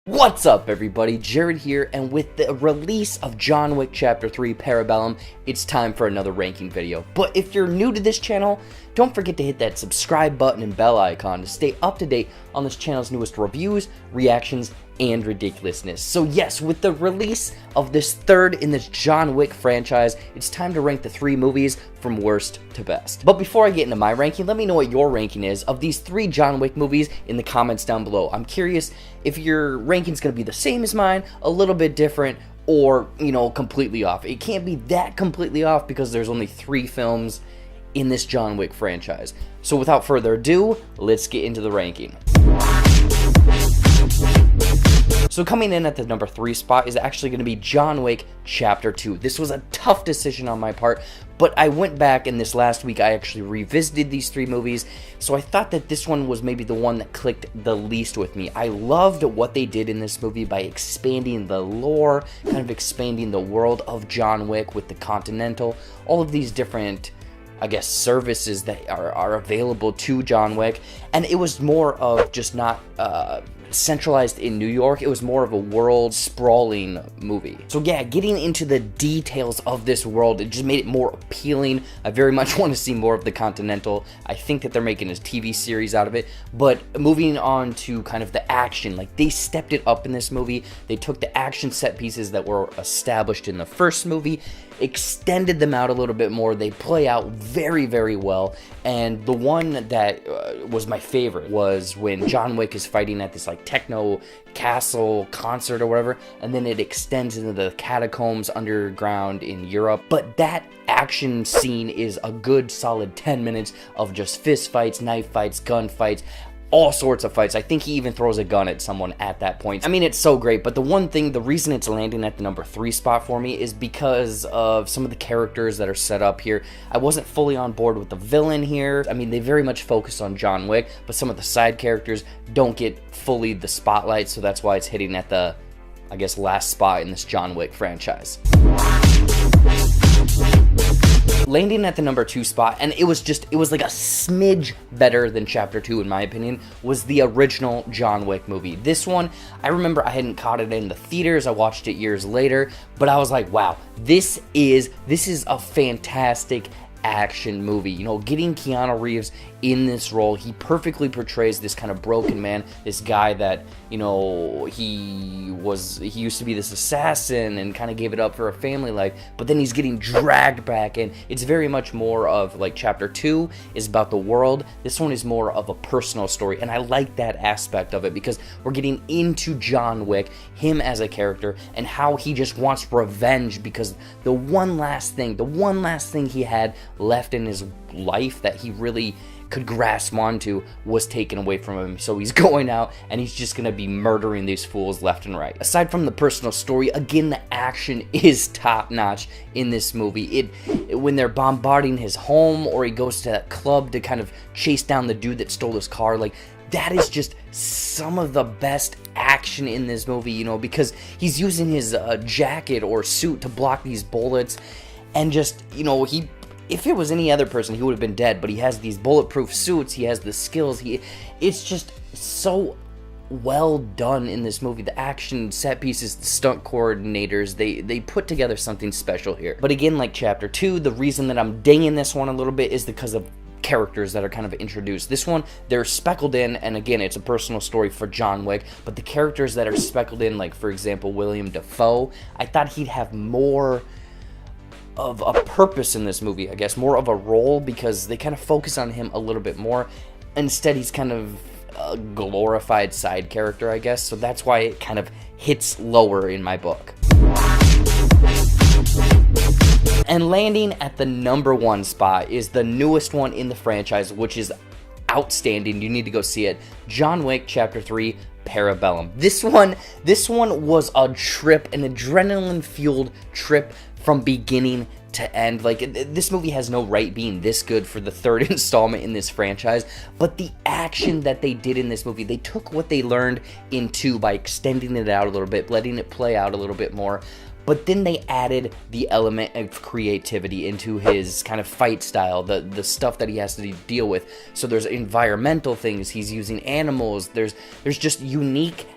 What's up, everybody? Jared here, and with the release of John Wick Chapter 3 Parabellum, it's time for another ranking video. But if you're new to this channel, don't forget to hit that subscribe button and bell icon to stay up to date on this channel's newest reviews, reactions, and ridiculousness. So yes, with the release of this third in this John Wick franchise, it's time to rank the three movies from worst to best. But before I get into my ranking, let me know what your ranking is of these three John Wick movies in the comments down below. I'm curious if your ranking's gonna be the same as mine, a little bit different, or, completely off. It can't be that completely off because there's only three films in this John Wick franchise. So without further ado, let's get into the ranking. So coming in at the number 3 spot is actually going to be John Wick Chapter 2. This was a tough decision on my part, but I went back and this last week I actually revisited these three movies, so I thought that this one was maybe the one that clicked the least with me. I loved what they did in this movie by expanding the lore, kind of expanding the world of John Wick with the Continental, all of these different, services that are available to John Wick, and it was more of just not centralized in New York. It was more of a world sprawling movie. So yeah, getting into the details of this world, it just made it more appealing. I very much want to see more of the Continental. I think that they're making a TV series out of it, but moving on to kind of the action, like they stepped it up in this movie. They took the action set pieces that were established in the first movie, extended them out a little bit more. They play out very, very well. And the one that was my favorite was when John Wick is fighting at this like techno castle concert or whatever, and then it extends into the catacombs underground in Europe. But that action scene is a good solid 10 minutes of just fist fights, knife fights, gun fights, all sorts of fights. I think he even throws a gun at someone at that point. I mean, it's so great, but the reason it's landing at the number 3 spot for me is because of some of the characters that are set up here. I wasn't fully on board with the villain here. I mean, they very much focus on John Wick, but some of the side characters don't get fully the spotlight, so that's why it's hitting at the, last spot in this John Wick franchise. Landing at the number 2 spot, and it was like a smidge better than Chapter 2 in my opinion, was the original John Wick movie. This one, I remember I hadn't caught it in the theaters, I watched it years later, but I was like, wow, this is a fantastic action movie. Getting Keanu Reeves in this role, he perfectly portrays this kind of broken man, this guy that, he used to be this assassin and kind of gave it up for a family life, but then he's getting dragged back, and it's very much more of like Chapter 2 is about the world. This one is more of a personal story, and I like that aspect of it because we're getting into John Wick, him as a character, and how he just wants revenge because the one last thing he had left in his life that he really could grasp onto was taken away from him. So he's going out and he's just gonna be murdering these fools left and right. Aside from the personal story, again, the action is top notch in this movie. When they're bombarding his home, or he goes to that club to kind of chase down the dude that stole his car, like that is just some of the best action in this movie, because he's using his jacket or suit to block these bullets, and just, if it was any other person, he would have been dead, but he has these bulletproof suits, he has the skills, it's just so well done in this movie. The action set pieces, the stunt coordinators, they put together something special here. But again, like Chapter 2, the reason that I'm dinging this one a little bit is because of characters that are kind of introduced. This one, they're speckled in, and again, it's a personal story for John Wick, but the characters that are speckled in, like for example, William Dafoe, I thought he'd have more of a purpose in this movie, more of a role, because they kind of focus on him a little bit more. Instead, he's kind of a glorified side character, so that's why it kind of hits lower in my book. And landing at the number 1 spot is the newest one in the franchise, which is outstanding. You need to go see it. John Wick Chapter 3 Parabellum. This one was a trip, an adrenaline-fueled trip from beginning to end. Like, this movie has no right being this good for the third installment in this franchise, but the action that they did in this movie, they took what they learned in 2 by extending it out a little bit, letting it play out a little bit more, but then they added the element of creativity into his kind of fight style, the stuff that he has to deal with. So there's environmental things, he's using animals, there's just unique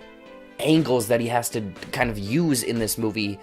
angles that he has to kind of use in this movie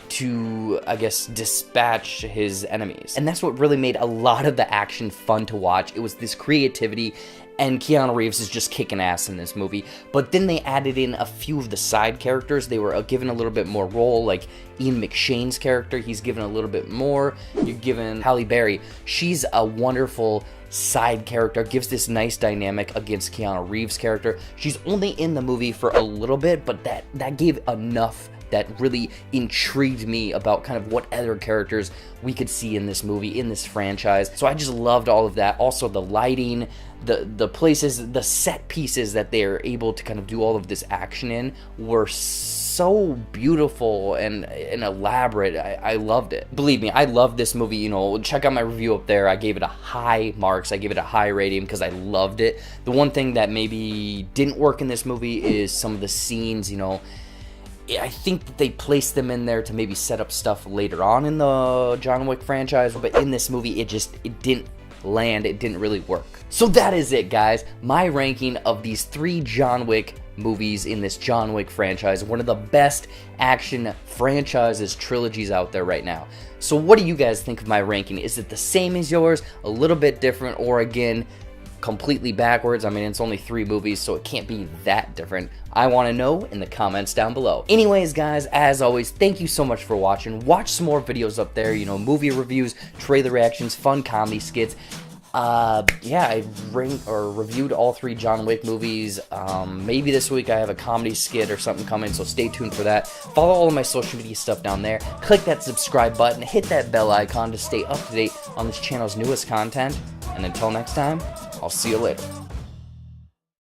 to, I guess, dispatch his enemies. And that's what really made a lot of the action fun to watch. It was this creativity, and Keanu Reeves is just kicking ass in this movie. But then they added in a few of the side characters. They were given a little bit more role, like Ian McShane's character, he's given a little bit more. You're given Halle Berry. She's a wonderful side character, gives this nice dynamic against Keanu Reeves' character. She's only in the movie for a little bit, but that gave enough that really intrigued me about kind of what other characters we could see in this movie, in this franchise. So I just loved all of that. Also the lighting, the places, the set pieces that they're able to kind of do all of this action in were so beautiful and elaborate. I loved it. Believe me, I love this movie. You know, check out my review up there. I gave it a high marks. I gave it a high rating because I loved it. The one thing that maybe didn't work in this movie is some of the scenes, you know. I think that they placed them in there to maybe set up stuff later on in the John Wick franchise, but in this movie, it didn't land. It didn't really work. So that is it, guys. My ranking of these 3 John Wick movies in this John Wick franchise, one of the best action franchises, trilogies out there right now. So what do you guys think of my ranking? Is it the same as yours, a little bit different, or again, completely backwards? I mean, it's only 3 movies, so it can't be that different. I want to know in the comments down below. Anyways, guys, as always, thank you so much for watching. Watch some more videos up there, you know, movie reviews, trailer reactions, fun comedy skits. Yeah, I reviewed all 3 John Wick movies. Maybe this week I have a comedy skit or something coming, so stay tuned for that. Follow all of my social media stuff down there. Click that subscribe button, hit that bell icon to stay up to date on this channel's newest content. And until next time, I'll see you later.